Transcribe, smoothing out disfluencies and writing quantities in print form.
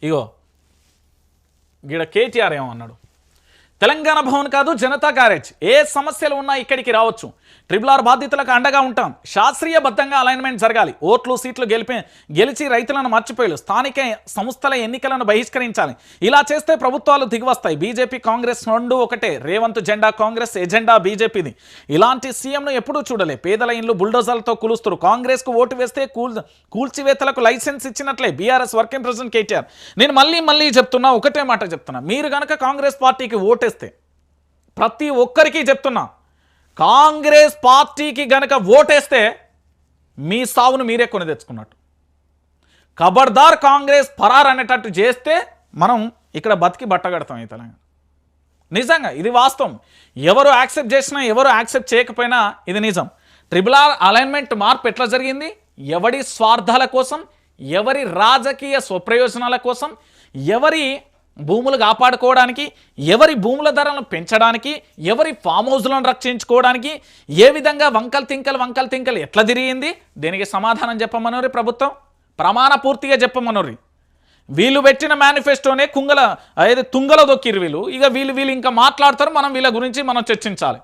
ఇగో గీడ కేటీఆర్ ఏమన్నాడు, తెలంగాణ భవన్ కాదు జనతా గ్యారేజ్, ఏ సమస్యలు ఉన్నా ఇక్కడికి రావచ్చు, RRR బాధితులకు అండగా ఉంటాం, శాస్త్రీయబద్ధంగా అలైన్మెంట్ జరగాలి, ఓట్లు సీట్లు గెలిచి రైతులను మర్చిపోయారు, స్థానిక సంస్థల ఎన్నికలను బహిష్కరించాలి, ఇలా చేస్తే ప్రభుత్వాలు దిగివస్తాయి, బీజేపీ కాంగ్రెస్ రెండు ఒకటే, రేవంత్ జెండా కాంగ్రెస్ ఎజెండా బీజేపీది, ఇలాంటి సీఎంను ఎప్పుడూ చూడలే, పేదల ఇండ్లు బుల్డోజర్లతో కూలుస్తారు, కాంగ్రెస్కు ఓటు వేస్తే కూల్చివేతలకు లైసెన్స్ ఇచ్చినట్లే బీఆర్ఎస్ వర్కింగ్ ప్రెసిడెంట్ కేటీఆర్. నేను మళ్ళీ చెప్తున్నా, ఒకటే మాట చెప్తున్నా, మీరు కనుక కాంగ్రెస్ పార్టీకి ఓటేస్తే, ప్రతి ఒక్కరికి చెప్తున్నా, కాంగ్రెస్ పార్టీకి గనక ఓటేస్తే మీ సావును మీరే కొని తెచ్చుకున్నట్టు. ఖబర్దార్ కాంగ్రెస్ పరార్ అనేటట్టు చేస్తే మనం ఇక్కడ బతికి బట్టగడతాం ఈ తెలంగాణ. నిజంగా ఇది వాస్తవం. ఎవరు యాక్సెప్ట్ చేసినా ఎవరు యాక్సెప్ట్ చేయకపోయినా ఇది నిజం. RRR అలైన్మెంట్ మార్పు ఎట్లా జరిగింది? ఎవరి స్వార్థాల కోసం, ఎవరి రాజకీయ స్వప్రయోజనాల కోసం, ఎవరి భూములు కాపాడుకోవడానికి, ఎవరి భూముల ధరలను పెంచడానికి, ఎవరి ఫామ్ హౌస్లను రక్షించుకోవడానికి, ఏ విధంగా వంకల్ తింకలు ఎట్లా తిరిగింది, దీనికి సమాధానం చెప్పమనోరి ప్రభుత్వం, ప్రమాణ పూర్తిగా చెప్పమనోరి. వీళ్ళు పెట్టిన మేనిఫెస్టోనే తుంగలో దొక్కిరు వీళ్ళు. ఇక వీళ్ళు ఇంకా మాట్లాడతారు, మనం వీళ్ళ గురించి చర్చించాలి.